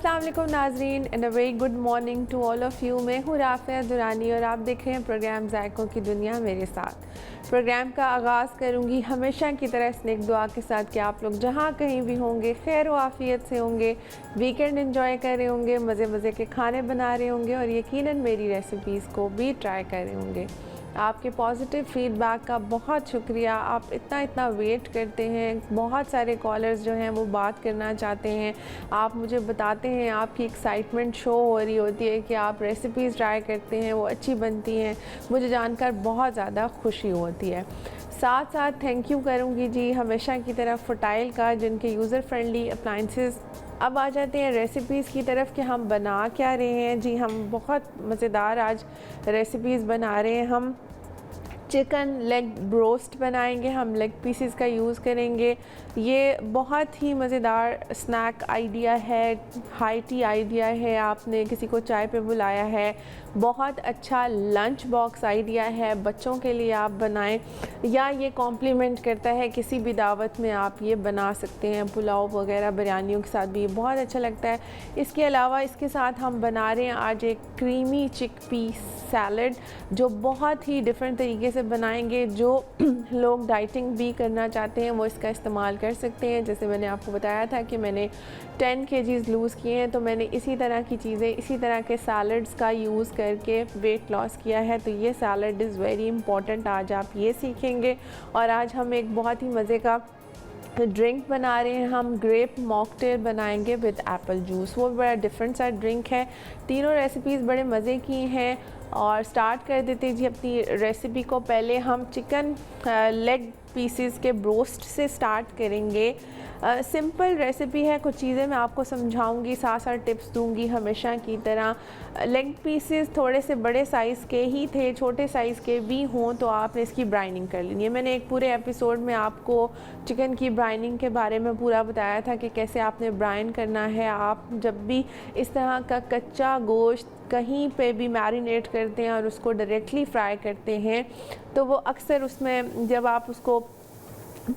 अस्सलाम वालेकुम नाजरीन and a very good morning to all of you. मैं हूँ राफ़िया दुरानी और आप देख रहे हैं प्रोग्राम ज़ायकों की दुनिया मेरे साथ। प्रोग्राम का आगाज़ करूँगी हमेशा की तरह स्नेक दुआ के साथ कि आप लोग जहाँ कहीं भी होंगे खैर व आफ़ियत से होंगे, वीकेंड एंजॉय कर रहे होंगे, मज़े मज़े के खाने बना रहे होंगे और यकीनन मेरी रेसिपीज़ को भी ट्राई कर रहे होंगे। आपके पॉजिटिव फ़ीडबैक का बहुत शुक्रिया। आप इतना वेट करते हैं। बहुत सारे कॉलर्स जो हैं वो बात करना चाहते हैं। आप मुझे बताते हैं, आपकी एक्साइटमेंट शो हो रही होती है कि आप रेसिपीज़ ट्राई करते हैं, वो अच्छी बनती हैं। मुझे जानकर बहुत ज़्यादा खुशी होती है। साथ साथ थैंक यू करूँगी जी हमेशा की तरह फर्टाइल का, जिनके यूज़र फ्रेंडली अप्लाइंसेस। अब आ जाते हैं रेसिपीज़ की तरफ कि हम बना क्या रहे हैं। जी हम बहुत मज़ेदार आज रेसिपीज़ बना रहे हैं। हम चिकन लेग ब्रोस्ट बनाएंगे, हम लेग पीसेस का यूज़ करेंगे। ये बहुत ही मज़ेदार स्नैक आइडिया है, हाई टी आइडिया है। आपने किसी को चाय पे बुलाया है, बहुत अच्छा लंच बॉक्स आइडिया है, बच्चों के लिए आप बनाएं या ये कॉम्प्लीमेंट करता है किसी भी दावत में आप ये बना सकते हैं। पुलाव वगैरह बिरयानियों के साथ भी ये बहुत अच्छा लगता है। इसके अलावा इसके साथ हम बना रहे हैं आज एक क्रीमी चिकपी सैलड, जो बहुत ही डिफरेंट तरीके से बनाएंगे। जो लोग डाइटिंग भी करना चाहते हैं वो इसका इस्तेमाल कर सकते हैं। जैसे मैंने आपको बताया था कि मैंने 10 kgs लूज़ किए हैं, तो मैंने इसी तरह की चीज़ें, इसी तरह के सैलड्स का यूज़ करके वेट लॉस किया है। तो ये सैलड इज़ वेरी इंपॉर्टेंट, आज आप ये सीखेंगे। और आज हम एक बहुत ही मज़े का ड्रिंक बना रहे हैं। हम ग्रेप मॉकटेल बनाएंगे विद एप्पल जूस। वो बड़ा डिफरेंट सा ड्रिंक है। तीनों रेसिपीज़ बड़े मज़े की हैं और स्टार्ट कर देते जी अपनी रेसिपी को। पहले हम चिकन लेग पीसेस के ब्रोस्ट से स्टार्ट करेंगे। सिंपल रेसिपी है, कुछ चीज़ें मैं आपको समझाऊंगी, साथ साथ टिप्स दूंगी हमेशा की तरह। लेग पीसेस थोड़े से बड़े साइज़ के ही थे, छोटे साइज़ के भी हों तो आपने इसकी ब्राइनिंग कर लेनी है। मैंने एक पूरे एपिसोड में आपको चिकन की ब्राइनिंग के बारे में पूरा बताया था कि कैसे आपने ब्राइन करना है। आप जब भी इस तरह का कच्चा गोश्त कहीं पे भी मैरिनेट करते हैं और उसको डायरेक्टली फ्राई करते हैं तो वो अक्सर उसमें जब आप उसको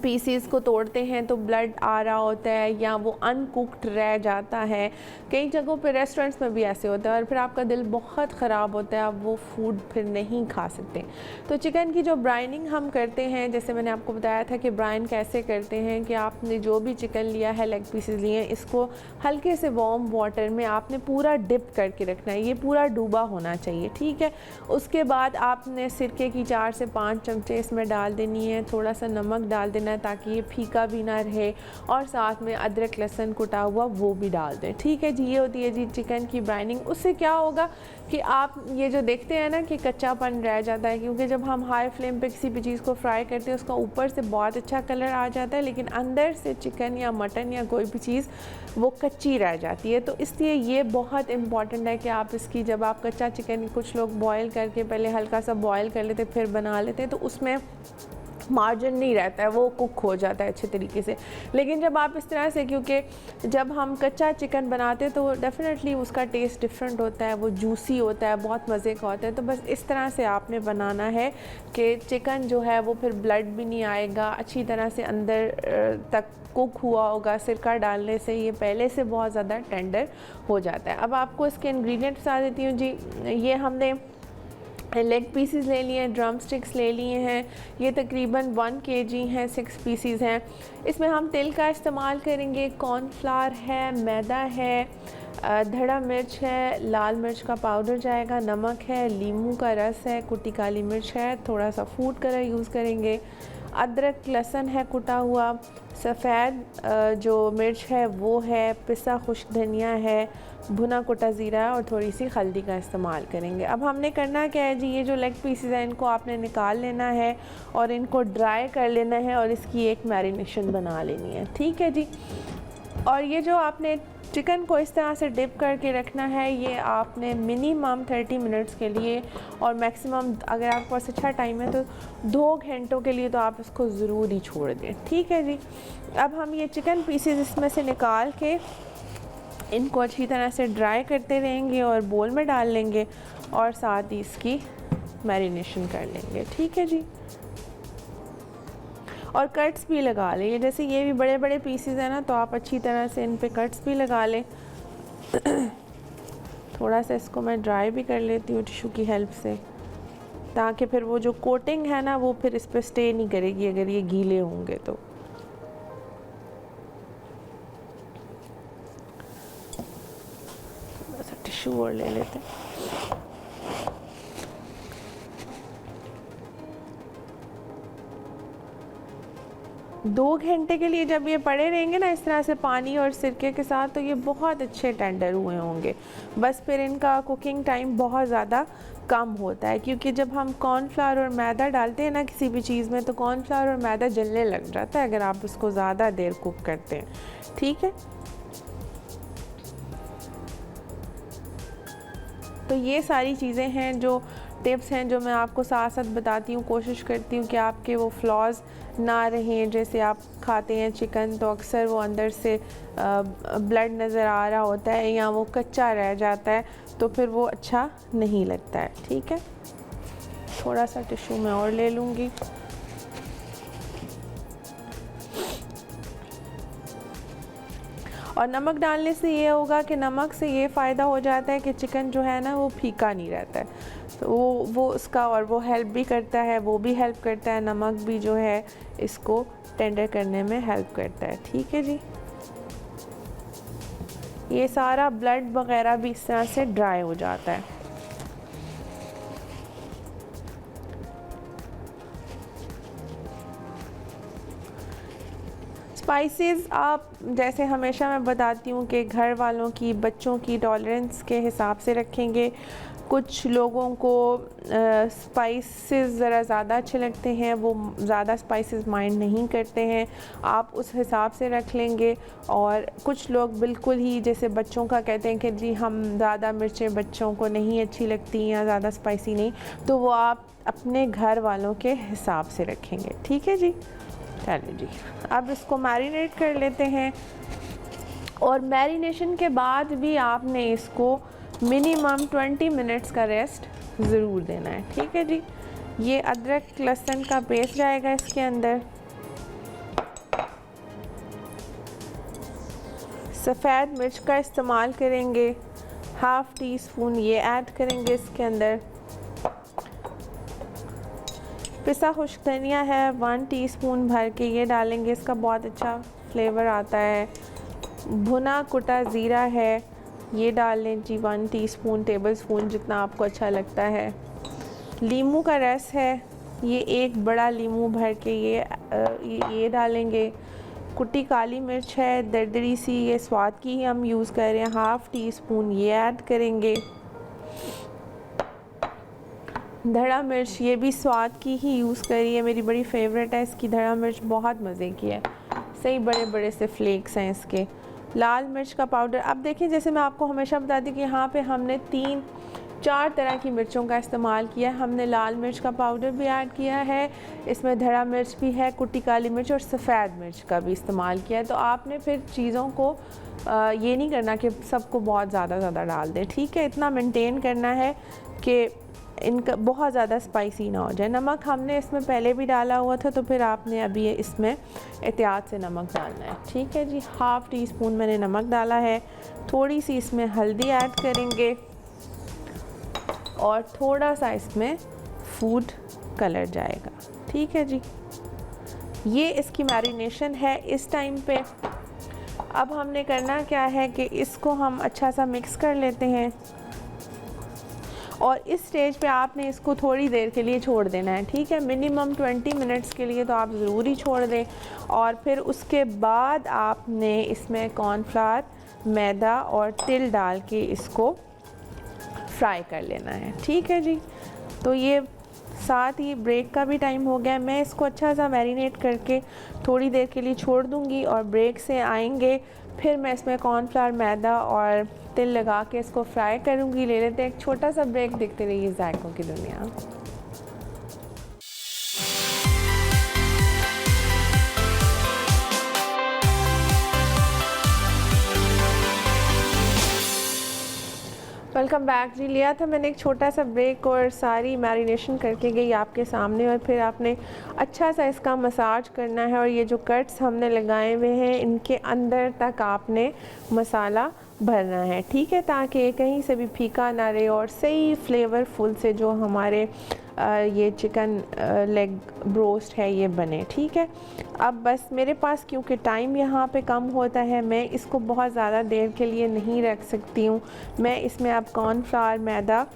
पीसीस को तोड़ते हैं तो ब्लड आ रहा होता है या वो अनकुक्ड रह जाता है। कई जगहों पे रेस्टोरेंट्स में भी ऐसे होता है और फिर आपका दिल बहुत ख़राब होता है, आप वो फूड फिर नहीं खा सकते। तो चिकन की जो ब्राइनिंग हम करते हैं, जैसे मैंने आपको बताया था कि ब्राइन कैसे करते हैं कि आपने जो भी चिकन लिया है, लेग पीसेस लिए हैं, इसको हल्के से वार्म वाटर में आपने पूरा डिप करके रखना है। ये पूरा डूबा होना चाहिए, ठीक है। उसके बाद आपने सिरके की 4 से 5 चमचे इसमें डाल देनी है। थोड़ा सा नमक डाल देना है ताकि ये फीका भी ना रहे और साथ में अदरक लहसुन कुटा हुआ वो भी डाल दें, ठीक है जी। ये होती है जी चिकन की ब्राइनिंग। उससे क्या होगा कि आप ये जो देखते हैं ना कि कच्चापन रह जाता है, क्योंकि जब हम हाई फ्लेम पे किसी भी चीज़ को फ्राई करते हैं उसका ऊपर से बहुत अच्छा कलर आ जाता है, लेकिन अंदर से चिकन या मटन या कोई भी चीज़ वो कच्ची रह जाती है। तो इसलिए ये बहुत इंपॉर्टेंट है कि आप इसकी, जब आप कच्चा चिकन, कुछ लोग बॉयल करके पहले हल्का सा बॉयल कर लेते फिर बना लेते हैं, तो उसमें मार्जिन नहीं रहता है, वो कुक हो जाता है अच्छे तरीके से। लेकिन जब आप इस तरह से, क्योंकि जब हम कच्चा चिकन बनाते हैं तो डेफिनेटली उसका टेस्ट डिफरेंट होता है, वो जूसी होता है, बहुत मज़े का होता है। तो बस इस तरह से आपने बनाना है कि चिकन जो है वो फिर ब्लड भी नहीं आएगा, अच्छी तरह से अंदर तक कुक हुआ होगा। सिरका डालने से ये पहले से बहुत ज़्यादा टेंडर हो जाता है। अब आपको इसके इंग्रेडिएंट बता देती हूँ जी। ये हमने लेग पीसेस ले लिए हैं, ड्रम स्टिक्स ले लिए हैं, ये तकरीबन 1 kg हैं, 6 पीसेस हैं। इसमें हम तिल का इस्तेमाल करेंगे, कॉर्नफ्लावर है, मैदा है, धड़ा मिर्च है, लाल मिर्च का पाउडर जाएगा, नमक है, लीमू का रस है, कुटी काली मिर्च है, थोड़ा सा फूड कलर यूज़ करेंगे, अदरक लहसुन है कुटा हुआ, सफ़ेद जो मिर्च है वो है, पिसा खुश्क धनिया है, भुना कुटा ज़ीरा और थोड़ी सी हल्दी का इस्तेमाल करेंगे। अब हमने करना क्या है जी, ये जो लेग पीसेस हैं इनको आपने निकाल लेना है और इनको ड्राई कर लेना है और इसकी एक मैरिनेशन बना लेनी है, ठीक है जी। और ये जो आपने चिकन को इस तरह से डिप करके रखना है, ये आपने मिनिमम 30 मिनट्स के लिए और मैक्सिमम अगर आपके पास अच्छा टाइम है तो 2 घंटों के लिए तो आप इसको ज़रूर ही छोड़ दें, ठीक है जी। अब हम ये चिकन पीसेस इसमें से निकाल के इनको अच्छी तरह से ड्राई करते रहेंगे और बोल में डाल लेंगे और साथ ही इसकी मैरिनेशन कर लेंगे, ठीक है जी। और कट्स भी लगा लें, जैसे ये भी बड़े बड़े पीसेस हैं ना, तो आप अच्छी तरह से इन पे कट्स भी लगा लें। थोड़ा सा इसको मैं ड्राई भी कर लेती हूँ टिश्यू की हेल्प से, ताकि फिर वो जो कोटिंग है ना वो फिर इस पर स्टे नहीं करेगी अगर ये गीले होंगे तो। थोड़ा सा टिश्यू और ले लेते हैं। दो घंटे के लिए जब ये पड़े रहेंगे ना इस तरह से पानी और सिरके के साथ, तो ये बहुत अच्छे टेंडर हुए होंगे। बस फिर इनका कुकिंग टाइम बहुत ज़्यादा कम होता है, क्योंकि जब हम कॉर्नफ्लावर और मैदा डालते हैं ना किसी भी चीज़ में, तो कॉर्नफ्लावर और मैदा जलने लग जाता है अगर आप उसको ज़्यादा देर कुक करते हैं। ठीक है, तो ये सारी चीज़ें हैं जो टिप्स हैं जो मैं आपको साथ साथ बताती हूँ। कोशिश करती हूँ कि आपके वो फ्लॉज ना रहें। जैसे आप खाते हैं चिकन तो अक्सर वो अंदर से ब्लड नज़र आ रहा होता है या वो कच्चा रह जाता है, तो फिर वो अच्छा नहीं लगता है। ठीक है, थोड़ा सा टिश्यू मैं और ले लूँगी। और नमक डालने से ये होगा कि नमक से ये फ़ायदा हो जाता है कि चिकन जो है ना वो फीका नहीं रहता है, तो वो उसका और वो हेल्प भी करता है, वो भी हेल्प करता है, नमक भी जो है इसको टेंडर करने में हेल्प करता है। ठीक है जी, ये सारा ब्लड वगैरह भी इस तरह से ड्राई हो जाता है। स्पाइसेस आप जैसे हमेशा मैं बताती हूँ कि घर वालों की, बच्चों की टॉलरेंस के हिसाब से रखेंगे। कुछ लोगों को स्पाइसेस ज़रा ज़्यादा अच्छे लगते हैं, वो ज़्यादा स्पाइसेस माइंड नहीं करते हैं, आप उस हिसाब से रख लेंगे। और कुछ लोग बिल्कुल ही जैसे बच्चों का कहते हैं कि जी हम ज़्यादा मिर्चें बच्चों को नहीं अच्छी लगती या ज़्यादा स्पाइसी नहीं, तो वो आप अपने घर वालों के हिसाब से रखेंगे। ठीक है जी, चलिए जी, अब इसको मैरिनेट कर लेते हैं। और मैरिनेशन के बाद भी आपने इसको मिनिमम 20 मिनट्स का रेस्ट ज़रूर देना है। ठीक है जी, ये अदरक लहसुन का पेस्ट जाएगा इसके अंदर, सफ़ेद मिर्च का इस्तेमाल करेंगे, हाफ़ टी स्पून ये ऐड करेंगे इसके अंदर। पिसा खुश्क धनिया है 1 टीस्पून भर के ये डालेंगे, इसका बहुत अच्छा फ्लेवर आता है। भुना कुटा ज़ीरा है ये डाल लें जी 1 टीस्पून, टेबल स्पून जितना आपको अच्छा लगता है। लीमू का रस है ये 1 बड़ा लीमू भर के ये डालेंगे। कुटी काली मिर्च है दरदरी सी, ये स्वाद की ही हम यूज़ कर रहे हैं, हाफ़ टी स्पून ये ऐड करेंगे। धड़ा मिर्च ये भी स्वाद की ही यूज़ करिए, मेरी बड़ी फेवरेट है इसकी धड़ा मिर्च, बहुत मज़े की है, सही बड़े बड़े से फ्लेक्स हैं इसके। लाल मिर्च का पाउडर, अब देखिए जैसे मैं आपको हमेशा बताती हूँ कि यहाँ पे हमने 3-4 तरह की मिर्चों का इस्तेमाल किया है। हमने लाल मिर्च का पाउडर भी ऐड किया है, इसमें धड़ा मिर्च भी है, कुटी काली मिर्च और सफ़ेद मिर्च का भी इस्तेमाल किया है। तो आपने फिर चीज़ों को ये नहीं करना कि सबको बहुत ज़्यादा डाल दें। ठीक है, इतना मेंटेन करना है कि इनका बहुत ज़्यादा स्पाइसी ना हो जाए। नमक हमने इसमें पहले भी डाला हुआ था, तो फिर आपने अभी इसमें एहतियात से नमक डालना है। ठीक है जी, हाफ़ टी स्पून मैंने नमक डाला है, थोड़ी सी इसमें हल्दी ऐड करेंगे और थोड़ा सा इसमें फूड कलर जाएगा। ठीक है जी, ये इसकी मैरिनेशन है इस टाइम पे। अब हमने करना क्या है कि इसको हम अच्छा सा मिक्स कर लेते हैं और इस स्टेज पे आपने इसको थोड़ी देर के लिए छोड़ देना है। ठीक है, मिनिमम 20 मिनट्स के लिए तो आप ज़रूर ही छोड़ दें। और फिर उसके बाद आपने इसमें कॉर्नफ्लावर, मैदा और तिल डाल के इसको फ्राई कर लेना है। ठीक है जी, तो ये साथ ही ब्रेक का भी टाइम हो गया है। मैं इसको अच्छा सा मैरिनेट करके थोड़ी देर के लिए छोड़ दूँगी और ब्रेक से आएंगे फिर मैं इसमें कॉर्नफ्लावर, मैदा और तिल लगा के इसको फ्राई करूँगी। ले लेते हैं एक छोटा सा ब्रेक, देखते रहिए जायकों की दुनिया। वेलकम बैक जी। लिया था मैंने एक छोटा सा ब्रेक और सारी मैरिनेशन करके गई आपके सामने, और फिर आपने अच्छा सा इसका मसाज करना है और ये जो कट्स हमने लगाए हुए हैं इनके अंदर तक आपने मसाला भरना है, ठीक है, ताकि कहीं से भी फीका ना रहे और सही फ्लेवरफुल से जो हमारे ये चिकन लेग ब्रोस्ट है ये बने, ठीक है। अब बस मेरे पास क्योंकि टाइम यहाँ पे कम होता है, मैं इसको बहुत ज़्यादा देर के लिए नहीं रख सकती हूँ। मैं इसमें अब कॉर्नफ्लावर, मैदा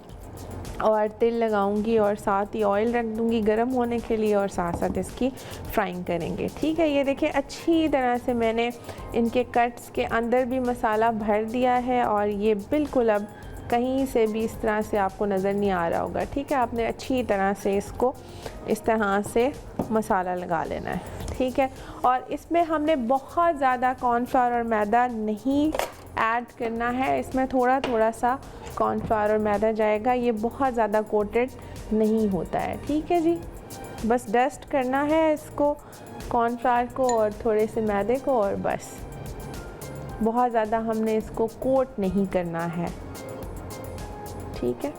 और तिल लगाऊंगी और साथ ही ऑयल रख दूंगी गर्म होने के लिए और साथ साथ इसकी फ्राइंग करेंगे, ठीक है। ये देखिए अच्छी तरह से मैंने इनके कट्स के अंदर भी मसाला भर दिया है और ये बिल्कुल अब कहीं से भी इस तरह से आपको नज़र नहीं आ रहा होगा, ठीक है। आपने अच्छी तरह से इसको इस तरह से मसाला लगा लेना है, ठीक है। और इसमें हमने बहुत ज़्यादा कॉर्नफ्लावर और मैदा नहीं ऐड करना है, इसमें थोड़ा थोड़ा सा कॉर्नफ्लावर और मैदा जाएगा, ये बहुत ज़्यादा कोटेड नहीं होता है, ठीक है जी। बस डस्ट करना है इसको, कॉर्नफ्लावर को और थोड़े से मैदे को, और बस बहुत ज़्यादा हमने इसको कोट नहीं करना है, ठीक है।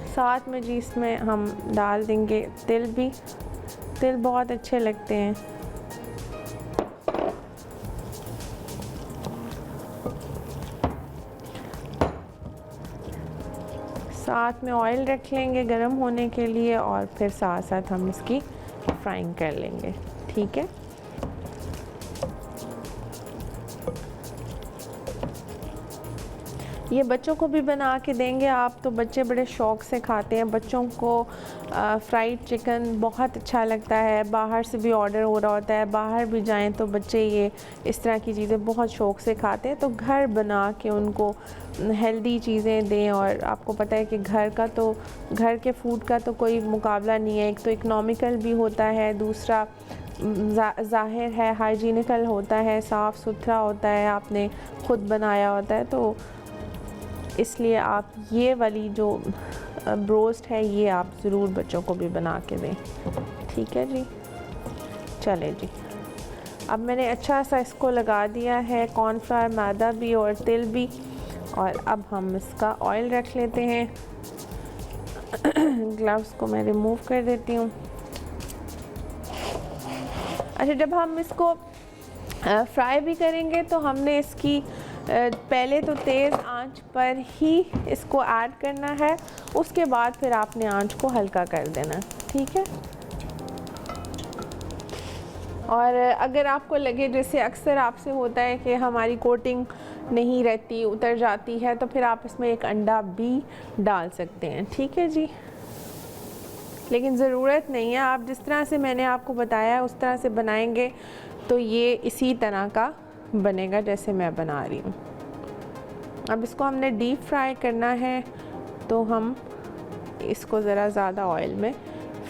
साथ में जी इसमें हम डाल देंगे तिल भी, तिल बहुत अच्छे लगते हैं। साथ में ऑयल रख लेंगे गरम होने के लिए और फिर साथ साथ हम इसकी फ्राइंग कर लेंगे, ठीक है। ये बच्चों को भी बना के देंगे आप, तो बच्चे बड़े शौक़ से खाते हैं। बच्चों को फ्राइड चिकन बहुत अच्छा लगता है, बाहर से भी ऑर्डर हो रहा होता है, बाहर भी जाएं तो बच्चे ये इस तरह की चीज़ें बहुत शौक़ से खाते हैं। तो घर बना के उनको हेल्दी चीज़ें दें, और आपको पता है कि घर के फूड का तो कोई मुकाबला नहीं है। एक तो इकनॉमिकल भी होता है, दूसरा ज़ाहिर है हाइजीनिकल होता है, साफ़ सुथरा होता है, आपने ख़ुद बनाया होता है। तो इसलिए आप ये वाली जो ब्रोस्ट है ये आप ज़रूर बच्चों को भी बना के दें, ठीक है जी। चले जी, अब मैंने अच्छा सा इसको लगा दिया है, कॉर्नफ्लावर, मैदा भी और तिल भी, और अब हम इसका ऑयल रख लेते हैं। ग्लव्स को मैं रिमूव कर देती हूँ। अच्छा, जब हम इसको फ्राई भी करेंगे तो हमने इसकी पहले तो तेज़ आंच पर ही इसको ऐड करना है, उसके बाद फिर आपने आंच को हल्का कर देना, ठीक है। और अगर आपको लगे जैसे अक्सर आपसे होता है कि हमारी कोटिंग नहीं रहती, उतर जाती है, तो फिर आप इसमें एक अंडा भी डाल सकते हैं, ठीक है जी। लेकिन ज़रूरत नहीं है, आप जिस तरह से मैंने आपको बताया उस तरह से बनाएंगे तो ये इसी तरह का बनेगा जैसे मैं बना रही हूँ। अब इसको हमने डीप फ्राई करना है, तो हम इसको ज़रा ज़्यादा ऑयल में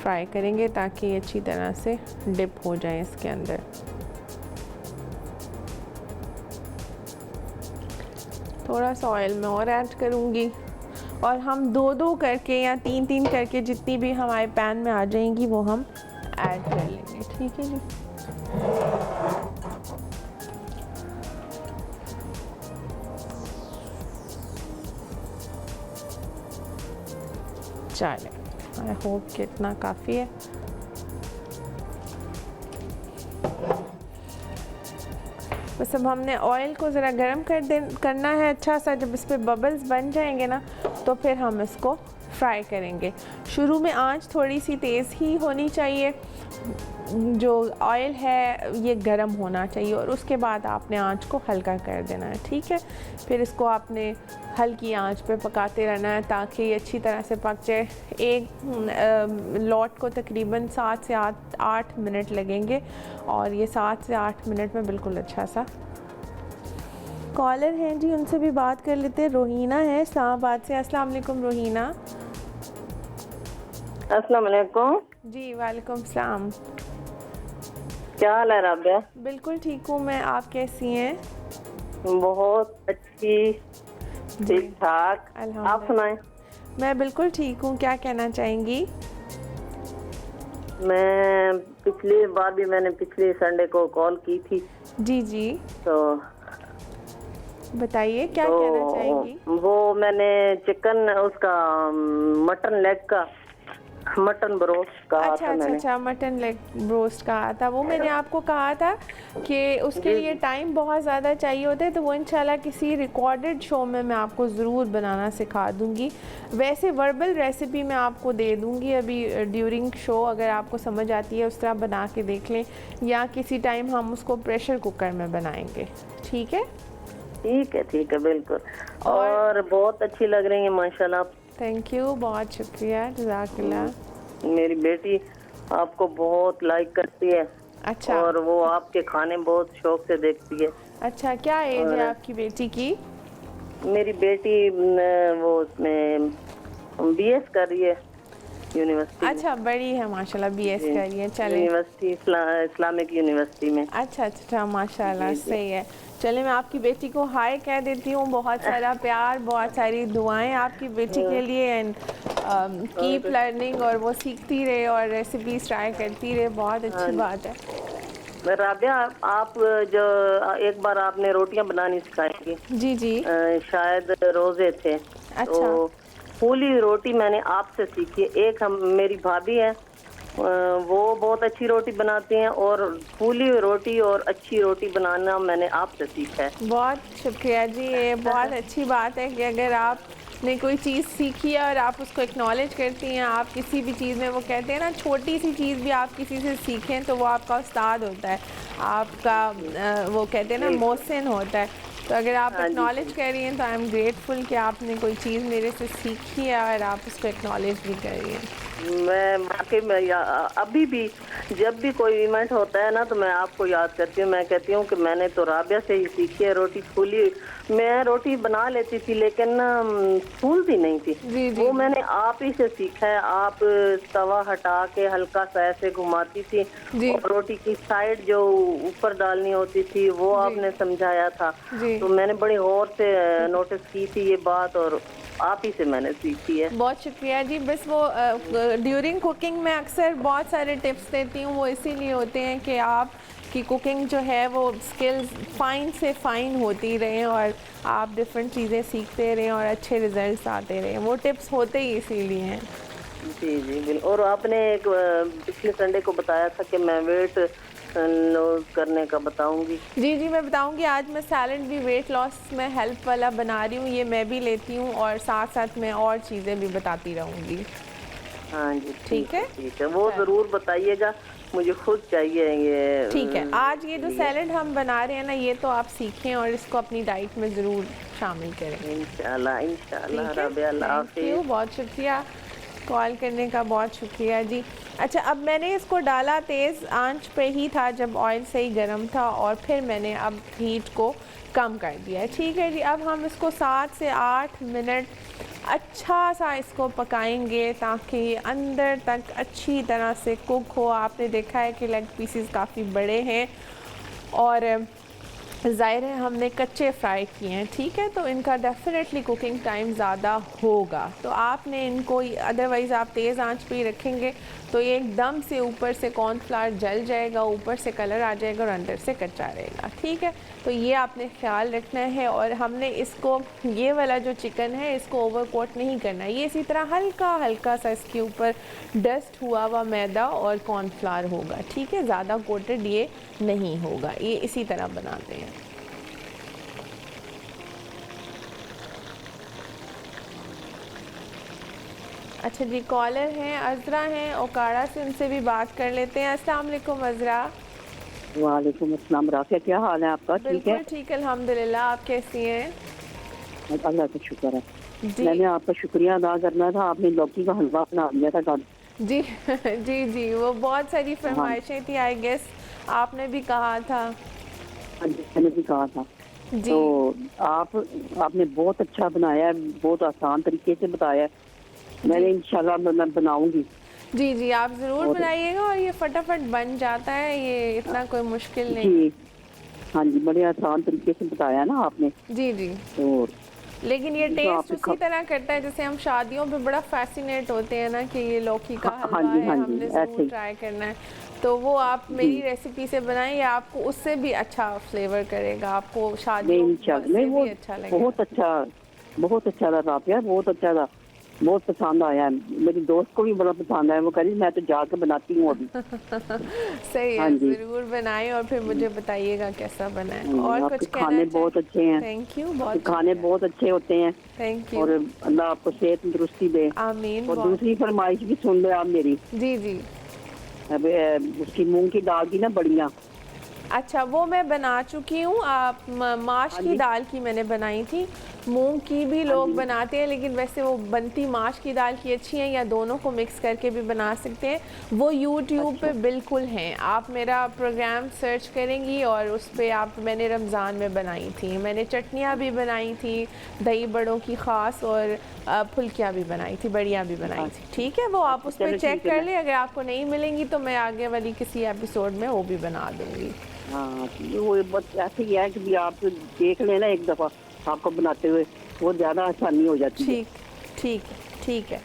फ्राई करेंगे ताकि अच्छी तरह से डिप हो जाए इसके अंदर। थोड़ा सा ऑयल में और ऐड करूँगी, और हम दो दो करके या तीन तीन करके जितनी भी हमारे पैन में आ जाएंगी वो हम ऐड कर लेंगे, ठीक है जी। चले, आई होप कि इतना काफ़ी है। बस अब हमने ऑयल को ज़रा गर्म करना है अच्छा सा। जब इस पर बबल्स बन जाएंगे ना, तो फिर हम इसको फ्राई करेंगे। शुरू में आंच थोड़ी सी तेज़ ही होनी चाहिए, जो ऑयल है ये गर्म होना चाहिए, और उसके बाद आपने आंच को हल्का कर देना है, ठीक है। फिर इसको आपने हल्की आंच पे पकाते रहना है ताकि ये अच्छी तरह से पक जाए। एक लॉट को तकरीबन 7 से 8 मिनट लगेंगे, और ये 7 से 8 मिनट में बिल्कुल अच्छा सा। कॉलर हैं जी, उनसे भी बात कर लेते हैं। रोहीना है इस्लामाबाद से। अस्सलाम वालेकुम रोहीना। अस्सलाम वालेकुम। जी वालेकुम सलाम। क्या हाल है राबिया? बिल्कुल ठीक हूँ मैं, आप कैसी हैं? बहुत अच्छी, ठीक ठाक। आप सुनाएं? मैं बिल्कुल ठीक हूँ। क्या कहना चाहेंगी? मैं पिछली बार भी मैंने पिछले संडे को कॉल की थी। जी जी, तो बताइए क्या कहना चाहेंगी? वो मैंने चिकन उसका मटन लेग का मटन ब्रोस्ट कहा अच्छा था अच्छा मैंने। अच्छा, मटन लेग ब्रोस्ट कहा था। वो मैंने आपको कहा था कि उसके लिए टाइम बहुत ज़्यादा चाहिए होता है, तो वो इंशाल्लाह किसी रिकॉर्डेड शो में मैं आपको ज़रूर बनाना सिखा दूँगी। वैसे वर्बल रेसिपी मैं आपको दे दूँगी अभी ड्यूरिंग शो, अगर आपको समझ आती है उस तरह बना के देख लें, या किसी टाइम हम उसको प्रेशर कुकर में बनाएंगे। ठीक है? ठीक है बिल्कुल। और बहुत अच्छी लग रही है माशाल्लाह। थैंक यू, बहुत शुक्रिया, जज़ाकल्लाह। मेरी बेटी आपको बहुत लाइक करती है। अच्छा और वो आपके खाने बहुत शौक से देखती है। अच्छा, क्या एज है आपकी बेटी की? मेरी बेटी वो उसमें बीएस कर रही है यूनिवर्सिटी में। अच्छा, बड़ी है माशाल्लाह, बीएस जी, कर रही है। चले, यूनिवर्सिटी इस्लामिक यूनिवर्सिटी में। अच्छा अच्छा, माशाल्लाह, जी, जी। सही है। चले, मैं आपकी बेटी को हाय कह देती हूँ। बहुत सारा प्यार, बहुत सारी दुआएं आपकी बेटी के लिए, एंड कीप लर्निंग, और वो सीखती रहे और रेसिपीज ट्राई करती रहे। बहुत अच्छी बात है। राबिया, आप जो एक बार आपने रोटियां बनानी सिखाई थी, जी जी। शायद रोजे थे। अच्छा तो फूली रोटी मैंने आपसे सीखी है। एक हम मेरी भाभी है, वो बहुत अच्छी रोटी बनाती हैं, और फूली रोटी और अच्छी रोटी बनाना मैंने आपसे सीखा है। बहुत शुक्रिया जी। ये बहुत अच्छी बात है कि अगर आपने कोई चीज़ सीखी है और आप उसको एक्नॉलेज करती हैं। आप किसी भी चीज़ में, वो कहते हैं ना, छोटी सी चीज़ भी आप किसी से सीखें तो वो आपका उस्ताद होता है, आपका वो कहते हैं ना मोहसिन होता है। तो अगर आप हाँ जी। एक्नॉलेज कर रही हैं तो आई एम ग्रेटफुल कि आपने कोई चीज़ मेरे से सीखी है और आप उसको एक्नॉलेज भी कर रही हैं। मैं वाकई में अभी भी जब भी कोई इवेंट होता है ना, तो मैं आपको याद करती हूँ। मैं कहती हूँ कि मैंने तो राबिया से ही सीखी है रोटी फूली। मैं रोटी बना लेती थी लेकिन ना फूलती नहीं थी। जी जी। वो मैंने आप ही से सीखा है। आप तवा हटा के हल्का सा ऐसे घुमाती थी, जी। और रोटी की साइड जो ऊपर डालनी होती थी वो आपने समझाया था। जी। तो मैंने बड़ी गौर से नोटिस की थी ये बात, और आप ही से मैंने सीखी है। बहुत शुक्रिया जी। बस वो ड्यूरिंग कुकिंग में अक्सर बहुत सारे टिप्स देती हूँ, वो इसीलिए होते हैं कि आप की कुकिंग जो है वो स्किल्स फाइन से फाइन होती रहें और आप डिफरेंट चीज़ें सीखते रहें और अच्छे रिजल्ट्स आते रहें। वो टिप्स होते ही इसीलिए हैं। जी जी बिल्कुल। और आपने एक पिछले संडे को बताया था कि मैं वेट लॉस करने का बताऊंगी। जी जी, मैं बताऊंगी। आज मैं सैलड भी वेट लॉस में हेल्प वाला बना रही हूँ, ये मैं भी लेती हूँ, और साथ साथ मैं और चीज़ें भी बताती रहूँगी। हाँ जी ठीक है? ठीक है, वो ज़रूर बताइएगा, मुझे खुद चाहिए ये। ठीक है। आज ये जो सैलड हम बना रहे हैं ना, ये तो आप सीखें और इसको अपनी डाइट में ज़रूर शामिल करें। इंशाल्लाह इंशाल्लाह। ठीक है? रब्बे अल्लाह थैंक यू, हाफिज़। बहुत शुक्रिया कॉल करने का, बहुत शुक्रिया जी। अच्छा, अब मैंने इसको डाला तेज़ आंच पे ही था जब ऑयल सही गर्म था, और फिर मैंने अब हीट को कम कर दिया है। ठीक है जी। अब हम इसको 7 से 8 मिनट अच्छा सा इसको पकाएंगे ताकि ये अंदर तक अच्छी तरह से कुक हो। आपने देखा है कि लेग पीसेस काफ़ी बड़े हैं और ज़ाहिर है हमने कच्चे फ्राई किए हैं। ठीक है, तो इनका डेफिनेटली कुकिंग टाइम ज़्यादा होगा, तो आपने इनको, अदरवाइज़ आप तेज़ आंच पे ही रखेंगे तो ये एकदम से ऊपर से कॉर्नफ्लावर जल जाएगा, ऊपर से कलर आ जाएगा और अंदर से कच्चा रहेगा। ठीक है, तो ये आपने ख्याल रखना है। और हमने इसको, ये वाला जो चिकन है, इसको ओवरकोट नहीं करना है। ये इसी तरह हल्का हल्का सा इसके ऊपर डस्ट हुआ हुआ मैदा और कॉर्नफ्लावर होगा। ठीक है, ज़्यादा कोटेड ये नहीं होगा। ये इसी तरह बनाते हैं। अच्छा जी, कॉलर हैं, अज़रा हैं ओकाड़ा से, उनसे भी बात कर लेते हैं। अस्सलाम वालेकुम अज़रा। वालेकुम अस्सलाम। राफिया, क्या हाल है आपका? ठीक है? बिल्कुल ठीक, अल्हम्दुलिल्लाह। आप कैसी हैं? अल्लाह का शुक्र है। जी मैंने आपका शुक्रिया अदा करना था, आपने लौकी का हलवा बना दिया था कल। जी जी जी, वो बहुत सारी फरमाइशें थी, आई गेस आपने भी कहा था। हाँ जी, मैंने भी कहा था। जी तो आपने बहुत अच्छा बनाया है, बहुत आसान तरीके से बताया है। मैंने इंशाल्लाह मैं बनाऊंगी। जी जी, आप ज़रूर और- बनाइएगा, और ये फटाफट बन जाता है, ये इतना कोई मुश्किल नहीं। जी हाँ जी, बड़े आसान तरीके से बताया ना आपने। जी जी, और लेकिन ये तो टेस्ट आपने उसी तरह करता है जैसे हम शादियों पे बड़ा फैसिनेट होते हैं ना कि ये लौकी का हलवा हाँ जी, है, हाँ जी, हमने ऐसे ज़रूर ही। ट्राई करना है। तो वो आप मेरी रेसिपी से बनाएं, आपको उससे भी अच्छा फ्लेवर करेगा, आपको शादियों इंशाल्लाह से नहीं, वो भी अच्छा लगेगा। बहुत अच्छा था राफिया, बहुत अच्छा था। बहुत पसंद आया है, मेरी दोस्त को भी बड़ा पसंद आया। वो कह रही मैं तो जाकर बनाती हूँ अभी। सही हाँ है, जी। ज़रूर बनाएं और फिर मुझे बताइएगा कैसा बना है। और आपके कुछ कहना खाने चाहें? बहुत अच्छे हैं। थैंक यू, आपके बहुत खाने शुक्रिया। बहुत अच्छे होते हैं। थैंक और यू। अल्लाह आपको सेहत तंदुरुस्ती दे। आमीन। और बहुत। दूसरी फरमाइश भी सुन लो आप मेरी। जी जी। अब उसकी मूंग की दाल की ना बढ़िया। अच्छा, वो मैं बना चुकी हूँ। आप माश हाँ की जी। दाल की मैंने बनाई थी। मूंग की भी हाँ लोग जी। बनाते हैं, लेकिन वैसे वो बनती माश की दाल की अच्छी है, या दोनों को मिक्स करके भी बना सकते हैं। वो यूट्यूब अच्छा। पे बिल्कुल हैं। आप मेरा प्रोग्राम सर्च करेंगी और उस पर आप, मैंने रमज़ान में बनाई थी। मैंने चटनियाँ भी बनाई थी, दही बड़ों की ख़ास, और फुल्कियाँ भी बनाई थी, बड़ियाँ भी बनाई थी। ठीक है, वो आप अच्छा, उस पर चलो चेक ठीक है। कर लें। अगर आपको नहीं मिलेंगी तो मैं आगे वाली किसी एपिसोड में वो भी बना दूँगी। हाँ, वो बस ऐसे ही है कि भी आप देख लेना एक दफा आपको बनाते हुए, वो ज्यादा आसानी हो जाती है। ठीक ठीक ठीक है,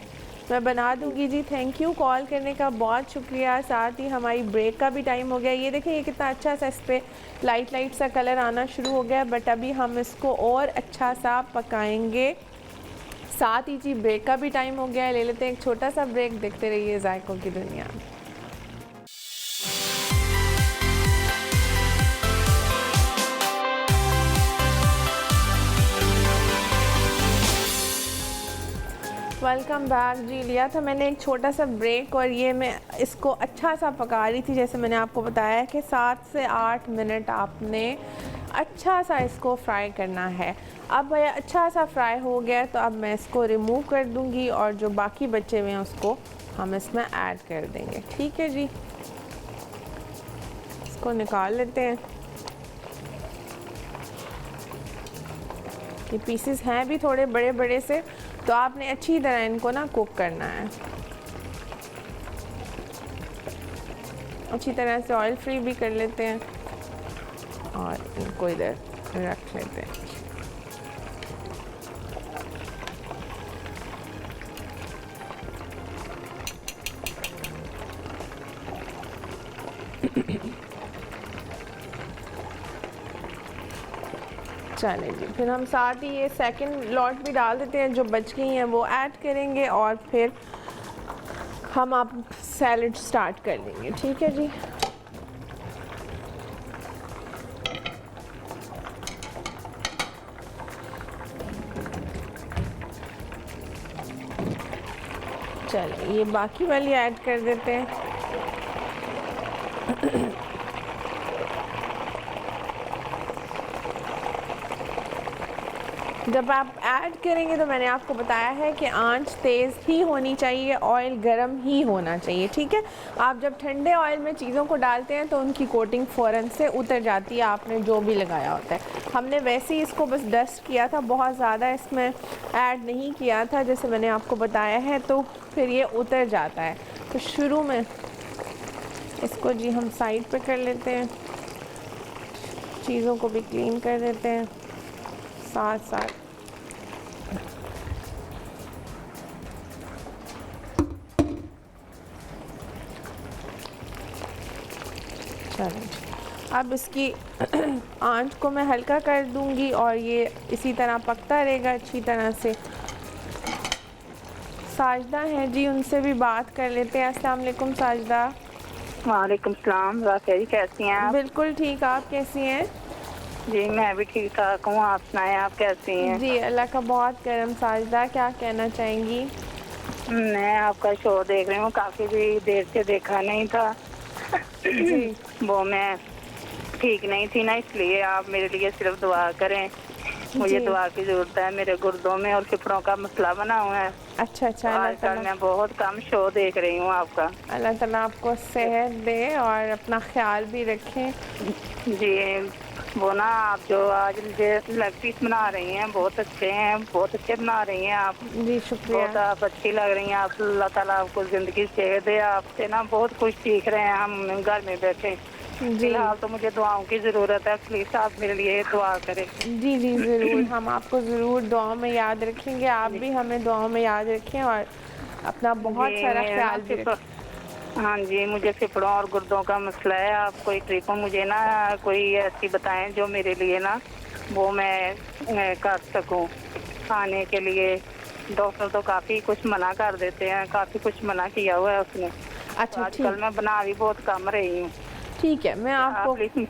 मैं बना दूंगी जी। थैंक यू कॉल करने का, बहुत शुक्रिया। साथ ही हमारी ब्रेक का भी टाइम हो गया। ये देखें, ये कितना अच्छा सा इस पर लाइट लाइट सा कलर आना शुरू हो गया, बट अभी हम इसको और अच्छा सा पकाएंगे। साथ ही जी ब्रेक का भी टाइम हो गया है, ले लेते हैं एक छोटा सा ब्रेक। देखते रहिए जायकों की दुनिया। वेलकम बैक जी। लिया था मैंने एक छोटा सा ब्रेक, और ये मैं इसको अच्छा सा पका रही थी। जैसे मैंने आपको बताया कि 7 से 8 मिनट आपने अच्छा सा इसको फ्राई करना है। अब भैया अच्छा सा फ्राई हो गया, तो अब मैं इसको रिमूव कर दूंगी, और जो बाकी बचे हुए हैं उसको हम इसमें ऐड कर देंगे। ठीक है जी, इसको निकाल लेते हैं। ये पीसेस हैं भी थोड़े बड़े बड़े से, तो आपने अच्छी तरह इनको ना कुक करना है। अच्छी तरह से ऑयल फ्री भी कर लेते हैं, और इनको इधर रख लेते हैं। चलें जी, फिर हम साथ ही ये सेकंड लॉट भी डाल देते हैं, जो बच गई हैं वो ऐड करेंगे, और फिर हम आप सैलड स्टार्ट कर लेंगे। ठीक है जी। चलिए ये बाकी वाली ऐड कर देते हैं। जब आप ऐड करेंगे तो मैंने आपको बताया है कि आंच तेज़ ही होनी चाहिए, ऑयल गर्म ही होना चाहिए। ठीक है, आप जब ठंडे ऑयल में चीज़ों को डालते हैं तो उनकी कोटिंग फ़ौरन से उतर जाती है, आपने जो भी लगाया होता है। हमने वैसे ही इसको बस डस्ट किया था, बहुत ज़्यादा इसमें ऐड नहीं किया था, जैसे मैंने आपको बताया है, तो फिर ये उतर जाता है। तो शुरू में इसको जी हम साइड पे कर लेते हैं, चीज़ों को भी क्लीन कर देते हैं साथ साथ। चलिए, अब इसकी आंच को मैं हल्का कर दूंगी, और ये इसी तरह पकता रहेगा अच्छी तरह से। साजदा है जी, उनसे भी बात कर लेते हैं। अस्सलाम वालेकुम साजदा। वालेकुम सलाम। राफिया जी कैसी हैं आप? बिल्कुल ठीक, आप कैसी हैं? जी मैं भी ठीक ठाक हूँ, आप सुनाएं आप कैसी हैं? जी अल्लाह का बहुत करम। साजदा क्या कहना चाहेंगी? मैं आपका शो देख रही हूँ, काफी भी देर से देखा नहीं था। जी वो मैं ठीक नहीं थी ना, इसलिए आप मेरे लिए सिर्फ दुआ करें। मुझे जी। दुआ की जरूरत है, मेरे गुर्दों में और फेफड़ों का मसला बना हुआ है। अच्छा अच्छा, अल्लाह आजकल ताला मैं बहुत कम शो देख रही हूँ आपका। अल्लाह ताला आपको सेहत दे और अपना ख्याल भी रखें। जी वो ना आप जो आज मुझे लेग पीस बना रही हैं बहुत अच्छे हैं, बहुत अच्छे बना रही हैं आप। जी बहुत शुक्रिया। आप अच्छी लग रही हैं आप। अल्लाह ताला आपको जिंदगी सेहत दे। आपसे ना बहुत कुछ सीख रहे हैं हम घर में बैठे। जी फिलहाल तो मुझे दुआओं की ज़रूरत है, प्लीज़ आप मेरे लिए दुआ करें। जी जी ज़रूर, हम आपको ज़रूर दुआओं में याद रखेंगे। आप भी हमें दुआओं में याद रखें, और अपना बहुत जी, सारा मेरे ख्याल ना भी रखें। हाँ जी, मुझे फेफड़ों और गुर्दों का मसला है। आप कोई ट्रिप मुझे ना कोई ऐसी बताएं जो मेरे लिए ना वो मैं कर सकूं खाने के लिए। डॉक्टर तो काफ़ी कुछ मना कर देते हैं, काफ़ी कुछ मना किया हुआ है उसने। अच्छा, तो आजकल मैं बना भी बहुत कम रही हूँ। ठीक है, मैं आप आपको प्लीज,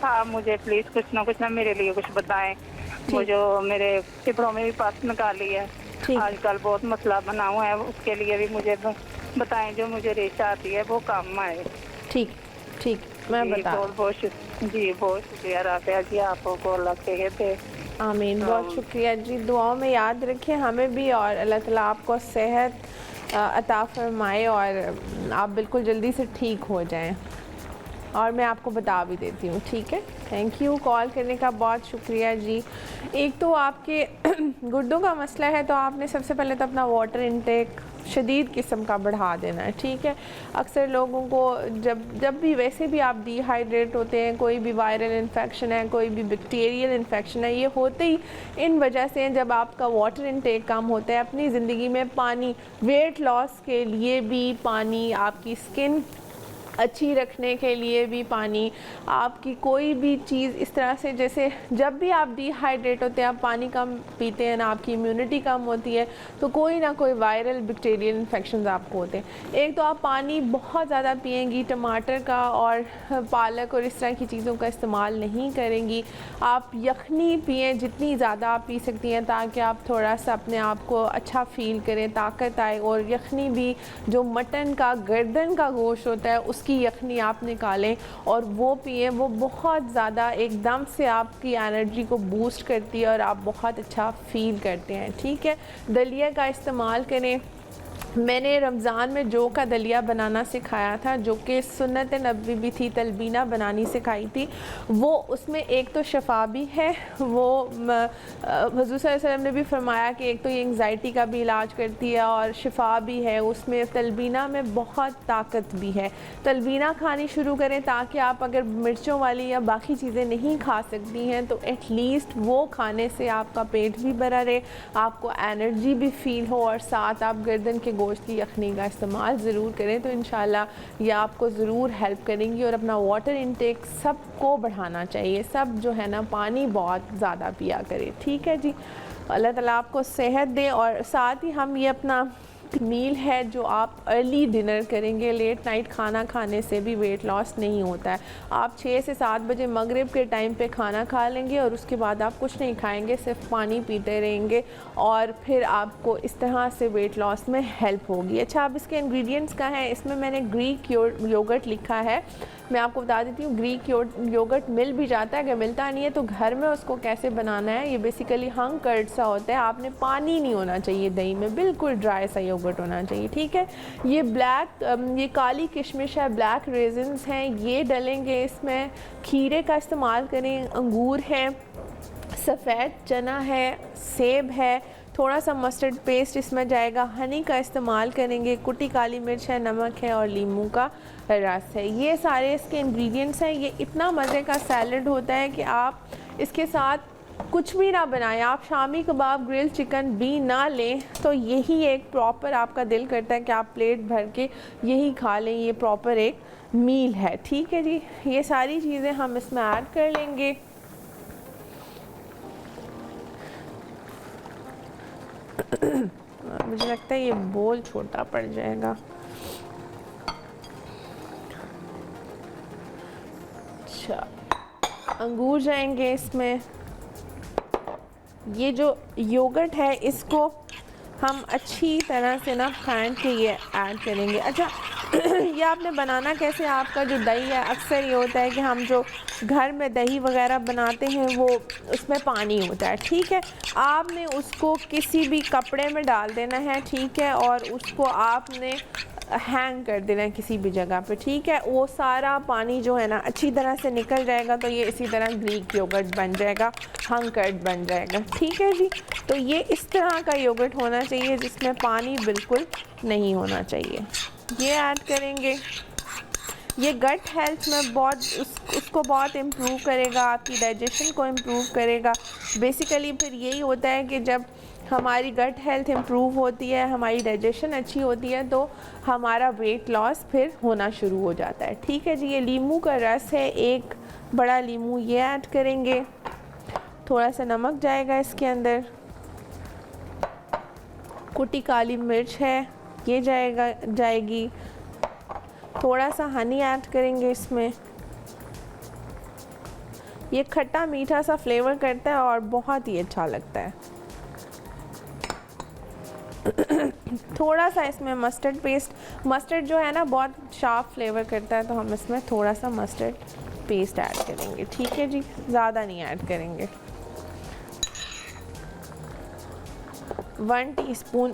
आप मुझे प्लीज़ कुछ ना मुझे लिए कुछ बताएं। वो जो मेरे फिब्रों में भी पस निकाली है, ठीक। आजकल बहुत मसला बना हुआ है, उसके लिए भी मुझे बताएं, जो मुझे रेशा आती है वो काम आए। ठीक ठीक, मैं जी, बता बहुत शुक्रिया राबिया जी, आपको कॉल रखे थे। आमीन, बहुत शुक्रिया जी। दुआओं में याद रखें हमें भी, और अल्लाह ताला आपको सेहत अता फरमाए और आप बिल्कुल जल्दी से ठीक हो जाएं। और मैं आपको बता भी देती हूँ, ठीक है। थैंक यू, कॉल करने का बहुत शुक्रिया जी। एक तो आपके गुर्दों का मसला है, तो आपने सबसे पहले तो अपना वाटर इनटेक शदीद किस्म का बढ़ा देना है, ठीक है। अक्सर लोगों को जब भी वैसे भी आप डिहाइड्रेट होते हैं, कोई भी वायरल इन्फेक्शन है, कोई भी बैक्टीरियल इन्फेक्शन है, ये होते ही इन वजह से जब आपका वाटर इनटेक कम होता है। अपनी ज़िंदगी में पानी, वेट लॉस के लिए भी पानी, आपकी स्किन अच्छी रखने के लिए भी पानी, आपकी कोई भी चीज़ इस तरह से, जैसे जब भी आप डिहाइड्रेट होते हैं, आप पानी कम पीते हैं ना, आपकी इम्यूनिटी कम होती है, तो कोई ना कोई वायरल बैक्टीरियल इन्फेक्शंस आपको होते हैं। एक तो आप पानी बहुत ज़्यादा पिएंगी, टमाटर का और पालक और इस तरह की चीज़ों का इस्तेमाल नहीं करेंगी। आप यखनी पिएँ, जितनी ज़्यादा आप पी सकती हैं, ताकि आप थोड़ा सा अपने आप को अच्छा फ़ील करें, ताकत आए। और यखनी भी जो मटन का गर्दन का गोश्त होता है, उसकी यखनी आप निकालें और वो पिएं। वो बहुत ज़्यादा एकदम से आपकी एनर्जी को बूस्ट करती है और आप बहुत अच्छा फ़ील करते हैं, ठीक है। दलिया का इस्तेमाल करें। मैंने रमज़ान में जौ का दलिया बनाना सिखाया था, जो कि सुन्नत नबवी भी थी, तलबीना बनानी सिखाई थी। वो उसमें एक तो शफा भी है, वो हुज़ूर सल्लल्लाहु अलैहि वसल्लम ने भी फरमाया कि एक तो ये एंग्जाइटी का भी इलाज करती है और शफा भी है। उसमें तलबीना में बहुत ताकत भी है। तलबीना खानी शुरू करें, ताकि आप अगर मिर्चों वाली या बाकी चीज़ें नहीं खा सकती हैं, तो एटलीस्ट वो खाने से आपका पेट भी भरा रहे, आपको एनर्जी भी फ़ील हो, और साथ आप गर्दन के गोश्त की यखनी का इस्तेमाल ज़रूर करें। तो इंशाल्लाह ये आपको ज़रूर हेल्प करेंगी। और अपना वाटर इंटेक सबको बढ़ाना चाहिए, सब जो है ना पानी बहुत ज़्यादा पिया करें, ठीक है जी। अल्लाह ताला आपको सेहत दे। और साथ ही हम ये अपना मील है जो आप अर्ली डिनर करेंगे, लेट नाइट खाना खाने से भी वेट लॉस नहीं होता है। आप 6 से 7 बजे मगरिब के टाइम पे खाना खा लेंगे और उसके बाद आप कुछ नहीं खाएंगे, सिर्फ पानी पीते रहेंगे, और फिर आपको इस तरह से वेट लॉस में हेल्प होगी। अच्छा, अब इसके इंग्रेडिएंट्स क्या हैं? इसमें मैंने ग्रीक योगर्ट लिखा है। मैं आपको बता देती हूँ, ग्रीक योगर्ट मिल भी जाता है, अगर मिलता नहीं है तो घर में उसको कैसे बनाना है। ये बेसिकली हंग कर्ड सा होता है, आपने पानी नहीं होना चाहिए दही में, बिल्कुल ड्राई सा योगर्ट होना चाहिए, ठीक है। ये काली किशमिश है, ब्लैक रेजिन्स हैं, ये डलेंगे इसमें। खीरे का इस्तेमाल करें, अंगूर है, सफ़ेद चना है, सेब है, थोड़ा सा मस्टर्ड पेस्ट इसमें जाएगा। हनी का इस्तेमाल करेंगे, कुटी काली मिर्च है, नमक है और नींबू का रस है। ये सारे इसके इंग्रेडिएंट्स हैं। ये इतना मज़े का सैलड होता है कि आप इसके साथ कुछ भी ना बनाएं, आप शामी कबाब, ग्रिल चिकन भी ना लें, तो यही एक प्रॉपर, आपका दिल करता है कि आप प्लेट भर के यही खा लें, ये प्रॉपर एक मील है, ठीक है जी। ये सारी चीज़ें हम इसमें ऐड कर लेंगे। मुझे लगता है ये बोल छोटा पड़ जाएगा। अच्छा, अंगूर जाएंगे इसमें। ये जो योगर्ट है, इसको हम अच्छी तरह से ना फेंट के ये ऐड करेंगे। अच्छा, ये आपने बनाना कैसे? आपका जो दही है, अक्सर ये होता है कि हम जो घर में दही वगैरह बनाते हैं वो उसमें पानी होता है, ठीक है। आपने उसको किसी भी कपड़े में डाल देना है, ठीक है, और उसको आपने हैंग कर देना है किसी भी जगह पे, ठीक है। वो सारा पानी जो है ना अच्छी तरह से निकल जाएगा, तो ये इसी तरह ग्रीक योगर्ट बन जाएगा, हंग कर्ड बन जाएगा, ठीक है जी। तो ये इस तरह का योगर्ट होना चाहिए जिसमें पानी बिल्कुल नहीं होना चाहिए। ये ऐड करेंगे। ये गट हेल्थ में उसको बहुत इम्प्रूव करेगा, आपकी डाइजेशन को इम्प्रूव करेगा। बेसिकली फिर यही होता है कि जब हमारी गट हेल्थ इम्प्रूव होती है, हमारी डाइजेशन अच्छी होती है, तो हमारा वेट लॉस फिर होना शुरू हो जाता है, ठीक है जी। ये नींबू का रस है, एक बड़ा नींबू, ये ऐड करेंगे। थोड़ा सा नमक जाएगा इसके अंदर, कुटी काली मिर्च है, ये जाएगी। थोड़ा सा हनी ऐड करेंगे इसमें। ये खट्टा मीठा सा फ्लेवर करता है और बहुत ही अच्छा लगता है। थोड़ा सा इसमें मस्टर्ड पेस्ट, मस्टर्ड जो है ना बहुत शार्प फ्लेवर करता है, तो हम इसमें थोड़ा सा मस्टर्ड पेस्ट ऐड करेंगे। ठीक है जी, ज़्यादा नहीं ऐड करेंगे। 1 टीस्पून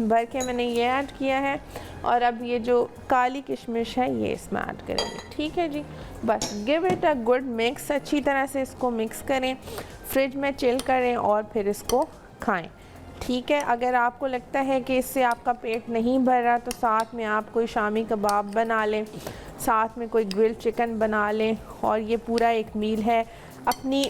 भर के मैंने ये ऐड किया है। और अब ये जो काली किशमिश है ये इसमें ऐड करेंगे। ठीक है जी, बस give it a good mix. अच्छी तरह से इसको मिक्स करें, फ्रिज में चिल करें और फिर इसको खाएं। ठीक है, अगर आपको लगता है कि इससे आपका पेट नहीं भर रहा तो साथ में आप कोई शामी कबाब बना लें, साथ में कोई ग्रिल चिकन बना लें और ये पूरा एक मील है। अपनी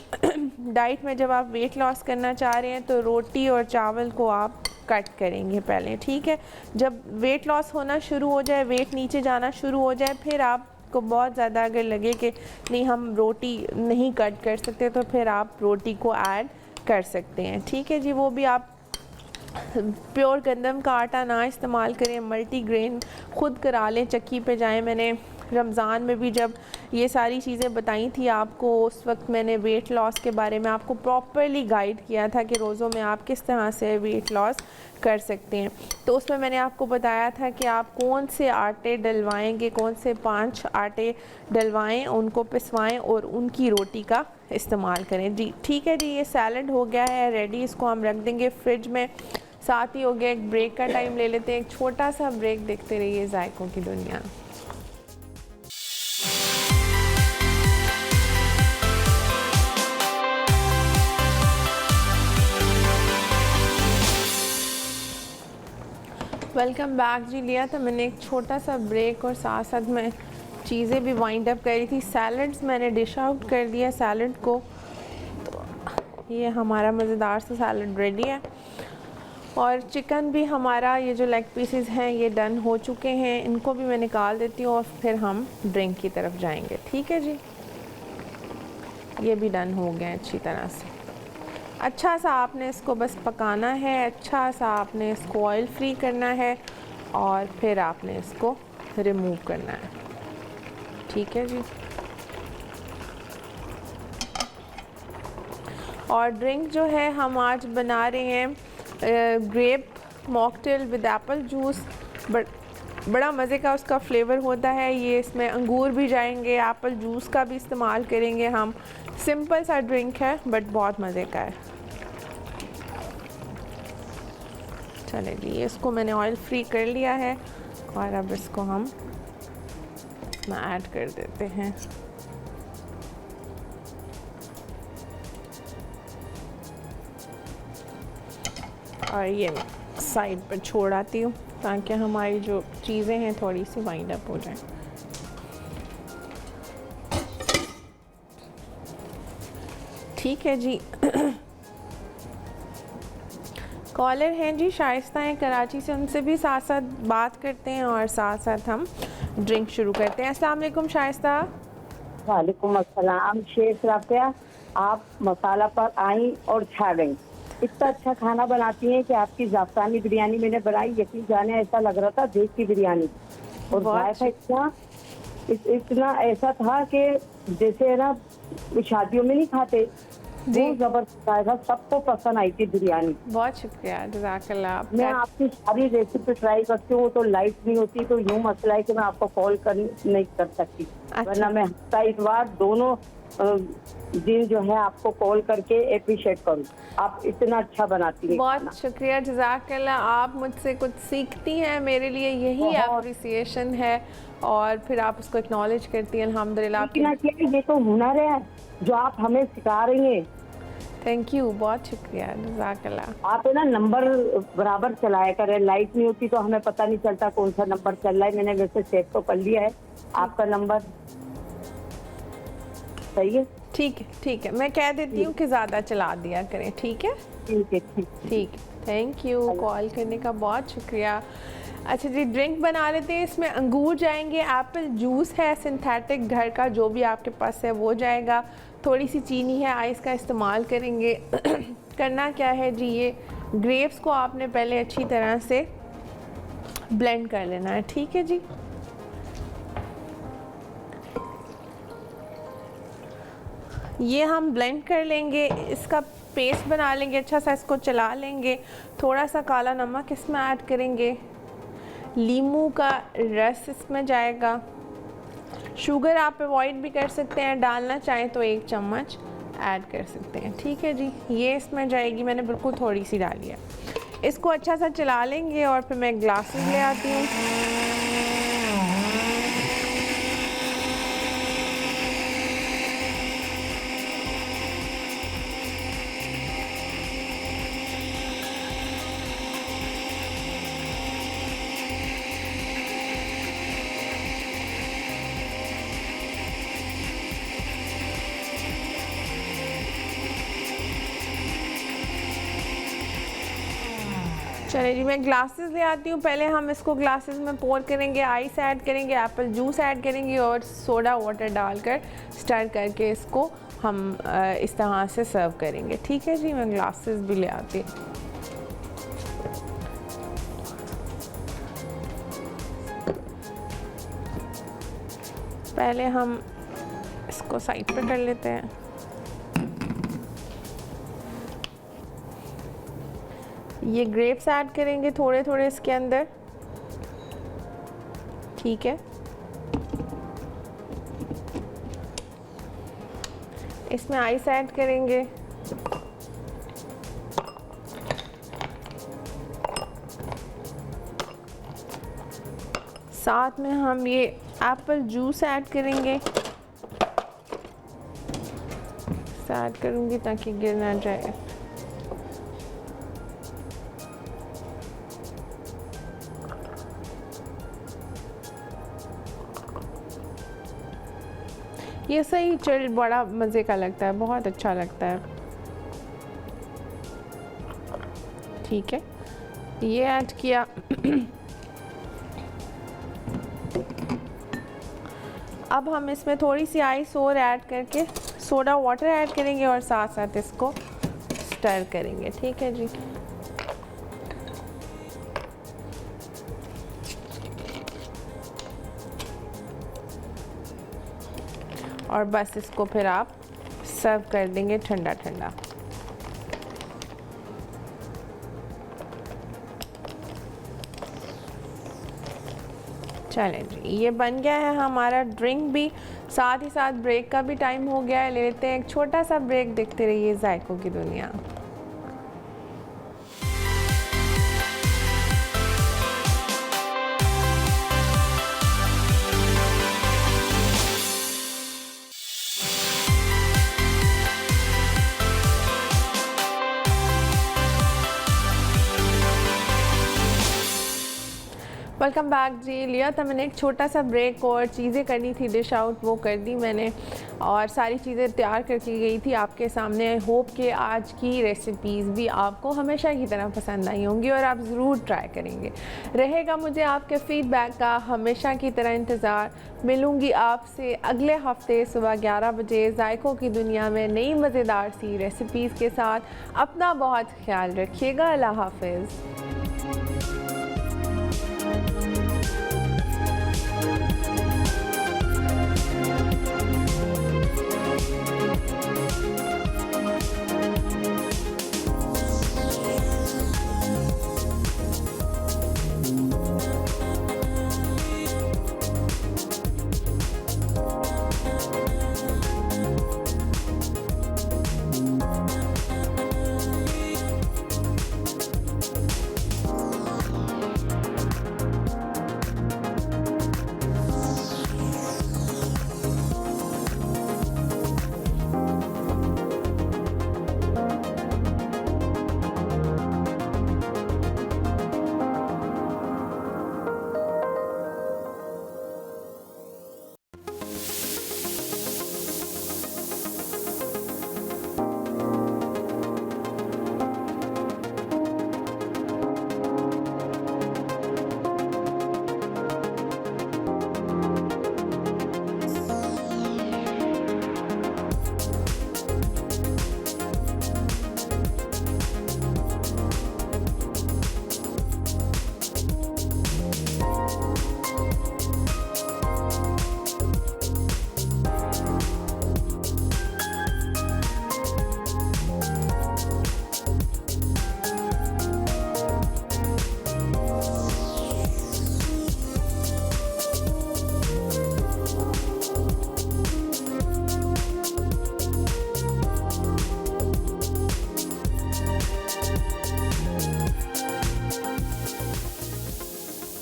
डाइट में जब आप वेट लॉस करना चाह रहे हैं तो रोटी और चावल को आप कट करेंगे पहले। ठीक है, जब वेट लॉस होना शुरू हो जाए, वेट नीचे जाना शुरू हो जाए, फिर आपको बहुत ज़्यादा अगर लगे कि नहीं हम रोटी नहीं कट कर सकते तो फिर आप रोटी को ऐड कर सकते हैं। ठीक है जी, वो भी आप प्योर गंदम का आटा ना इस्तेमाल करें, मल्टीग्रेन खुद करा लें, चक्की पे जाएं। मैंने रमज़ान में भी जब ये सारी चीज़ें बताई थी आपको, उस वक्त मैंने वेट लॉस के बारे में आपको प्रॉपरली गाइड किया था कि रोज़ों में आप किस तरह से वेट लॉस कर सकते हैं। तो उसमें मैंने आपको बताया था कि आप कौन से आटे डलवाएंगे, कौन से 5 आटे डलवाएं, उनको पिसवाएं और उनकी रोटी का इस्तेमाल करें। जी ठीक है जी, ये सैलड हो गया है रेडी, इसको हम रख देंगे फ्रिज में। साथ ही हो गया एक ब्रेक का टाइम ले लेते हैं, एक छोटा सा ब्रेक। देखते रहिए जायकों की दुनिया। वेलकम बैक जी। लिया था मैंने एक छोटा सा ब्रेक और साथ साथ मैं चीज़ें भी वाइंड अप करी थी। सैलड्स मैंने डिश आउट कर दिया सैलड को, तो ये हमारा मज़ेदार सा सैलड रेडी है। और चिकन भी हमारा, ये जो लेग पीसेस हैं ये डन हो चुके हैं, इनको भी मैं निकाल देती हूँ और फिर हम ड्रिंक की तरफ जाएंगे। ठीक है जी, ये भी डन हो गए अच्छी तरह से। अच्छा सा आपने इसको बस पकाना है, अच्छा सा आपने इसको ऑयल फ्री करना है और फिर आपने इसको रिमूव करना है। ठीक है जी। और ड्रिंक जो है हम आज बना रहे हैं grape mocktail with apple juice. बड़ा मज़े का उसका फ्लेवर होता है। ये इसमें अंगूर भी जाएंगे, एप्पल जूस का भी इस्तेमाल करेंगे हम। सिंपल सा ड्रिंक है बट बहुत मज़े का है। चले जी, इसको मैंने ऑयल फ्री कर लिया है और अब इसको हम इसमें ऐड कर देते हैं। और ये मैं साइड पर छोड़ आती हूँ ताकि हमारी जो चीज़ें हैं थोड़ी सी वाइंड अप हो जाएं। ठीक है जी। कॉलर हैं जी, शाइस्ता हैं कराची से, उनसे भी साथ साथ बात करते हैं और साथ साथ हम ड्रिंक शुरू करते हैं। अस्सलाम वालेकुम शाइस्ता। वालेकुम अस्सलाम। शेख राफिया, आप मसाला पर आई और छा गई। इतना अच्छा खाना बनाती हैं कि आपकी जाफरानी बिरयानी मैंने बनाई, यकीन जाने ऐसा लग रहा था देश की बिरयानी। और जायका इतना ऐसा था कि जैसे ना शादियों में नहीं खाते, बहुत जबरदस्त जायका, सबको पसंद आई थी बिरयानी। बहुत शुक्रिया, जज़ाकल्लाह। मैं आपकी सारी रेसिपी ट्राई करती हूँ, तो लाइट नहीं होती तो यूँ मसला है कि मैं आपको कॉल नहीं कर सकती। वरना मैं हफ्ता इतवार दोनों दिन जो है आपको कॉल करके अप्रिशिएट करूँ। आप इतना अच्छा बनाती हैं। बहुत शुक्रिया, जज़ाकल्लाह। आप मुझसे कुछ सीखती हैं, मेरे लिए यही अप्रिसिएशन है और फिर आप उसको एक्नॉलेज करती हैं। अल्हम्दुलिल्लाह। ये तो हुनर है जो आप हमें सिखा रही हैं। थैंक यू, बहुत शुक्रिया, जज़ाकल्लाह। आप है ना नंबर बराबर चलाया करें, लाइट नहीं होती तो हमें पता नहीं चलता कौन सा नंबर चल रहा है। मैंने वैसे सेव तो कर लिया है आपका नंबर, सही है? ठीक है, मैं कह देती हूँ कि ज़्यादा चला दिया करें। ठीक है, ठीक। थैंक यू, कॉल करने का बहुत शुक्रिया। अच्छा जी, ड्रिंक बना लेते हैं। इसमें अंगूर जाएंगे, एप्पल जूस है सिंथेटिक घर का, जो भी आपके पास है वो जाएगा। थोड़ी सी चीनी है, आइस का इस्तेमाल करेंगे। करना क्या है जी, ये ग्रेप्स को आपने पहले अच्छी तरह से ब्लेंड कर लेना है, ठीक है जी। ये हम ब्लेंड कर लेंगे, इसका पेस्ट बना लेंगे, अच्छा सा इसको चला लेंगे। थोड़ा सा काला नमक इसमें ऐड करेंगे, लीमू का रस इसमें जाएगा। शुगर आप अवॉइड भी कर सकते हैं, डालना चाहें तो 1 चम्मच ऐड कर सकते हैं, ठीक है जी। ये इसमें जाएगी, मैंने बिल्कुल थोड़ी सी डाली है। इसको अच्छा सा चला लेंगे और फिर मैं ग्लासेस ले आती हूँ। चलिए जी, मैं ग्लासेस ले आती हूँ। पहले हम इसको ग्लासेस में पोर करेंगे, आइस ऐड करेंगे, एप्पल जूस ऐड करेंगे और सोडा वाटर डालकर स्टर करके इसको हम इस तरह से सर्व करेंगे, ठीक है जी। मैं ग्लासेस भी ले आती हूँ। पहले हम इसको साइड पे कर लेते हैं। ये ग्रेप्स ऐड करेंगे थोड़े थोड़े इसके अंदर, ठीक है। इसमें आइस ऐड करेंगे, साथ में हम ये एप्पल जूस ऐड करेंगे। ऐड करूंगी ताकि गिर ना जाए। ये सही चिल्ड बड़ा मज़े का लगता है, बहुत अच्छा लगता है, ठीक है। ये ऐड किया। अब हम इसमें थोड़ी सी आइस और ऐड करके सोडा वाटर ऐड करेंगे और साथ साथ इसको स्टर करेंगे, ठीक है जी। और बस इसको फिर आप सर्व कर देंगे ठंडा ठंडा। चलें जी, ये बन गया है हमारा ड्रिंक भी, साथ ही साथ ब्रेक का भी टाइम हो गया है। ले लेते हैं एक छोटा सा ब्रेक, देखते रहिए जायकों की दुनिया। वेलकम बैक जी। लिया था मैंने एक छोटा सा ब्रेक और चीज़ें करनी थी डिश आउट, वो कर दी मैंने और सारी चीज़ें तैयार करके गई थी आपके सामने। आई होप कि आज की रेसिपीज़ भी आपको हमेशा की तरह पसंद आई होंगी और आप ज़रूर ट्राई करेंगे। रहेगा मुझे आपके फ़ीडबैक का हमेशा की तरह इंतज़ार। मिलूँगी आपसे अगले हफ्ते सुबह 11 बजे जायकों की दुनिया में नई मज़ेदार सी रेसिपीज़ के साथ। अपना बहुत ख्याल रखिएगा। अल्लाह हाफ़िज़।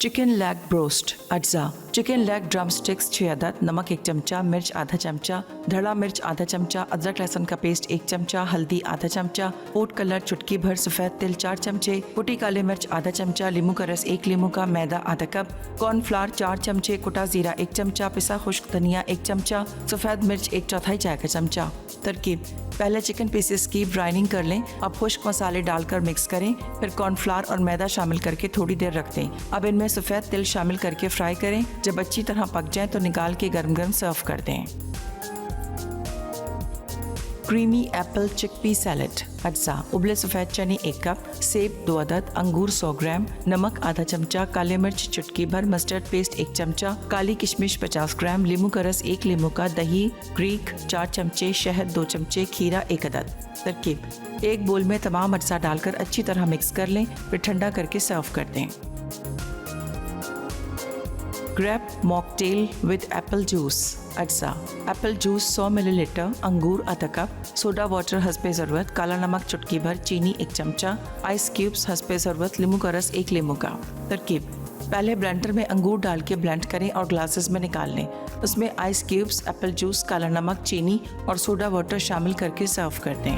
चिकन लेग ब्रोस्ट अज्जा। चिकन लेग ड्रम स्टिक्स 6 अदद, नमक 1 चमचा, मिर्च आधा चमचा, धड़ा मिर्च आधा चमचा, अदरक लहसुन का पेस्ट 1 चमचा, हल्दी आधा चमचा, फूड कलर चुटकी भर, सफ़ेद तिल 4 चमचे, कुटी काले मिर्च आधा चमचा, लींबू का रस 1 लींबू का, मैदा आधा कप, कॉर्नफ्लावर 4 चमचे, कुटा जीरा 1 चमचा, पिसा खुश्क धनिया 1 चमचा, सफ़ेद मिर्च 1/4 चाय का चमचा। तरकीब: पहले चिकन पीसेस की ब्राइनिंग कर लें। अब खुश्क मसाले डालकर मिक्स करें, फिर कॉर्नफ्लावर और मैदा शामिल करके थोड़ी देर रख दें। अब इनमें सफ़ेद तिल शामिल करके फ्राई करें। जब अच्छी तरह पक जाए तो निकाल के गरम गरम सर्व कर दें। क्रीमी एप्पल चिकपी सैलेड अज्जा। उबले सफ़ेद चने 1 कप, सेब 2 अदद, अंगूर 100 ग्राम, नमक आधा चमचा, काले मिर्च चुटकी भर, मस्टर्ड पेस्ट 1 चमचा, काली किशमिश 50 ग्राम, लींबू का रस 1 लींबू का, दही ग्रीक 4 चमचे, शहद 2 चमचे, खीरा 1 अदद। तरकीब: एक बोल में तमाम अज्जा डालकर अच्छी तरह मिक्स कर लें, फिर ठंडा करके सर्व कर दें। Grape mocktail with apple juice अज्जा। एप्पल जूस 100 मिलीलीटर, अंगूर आधा कप, सोडा वाटर हस्बे ज़रूरत, काला नमक चुटकी भर, चीनी 1 चमचा, आइस क्यूब्स हस्बे ज़रूरत, लींबू का रस 1 लींबू का। तरकीब: पहले ब्लेंडर में अंगूर डाल के ब्लेंड करें और ग्लासेस में निकाल लें। उसमें आइस क्यूब्स, एप्पल जूस, काला नमक, चीनी और सोडा वाटर शामिल करके सर्व कर दें।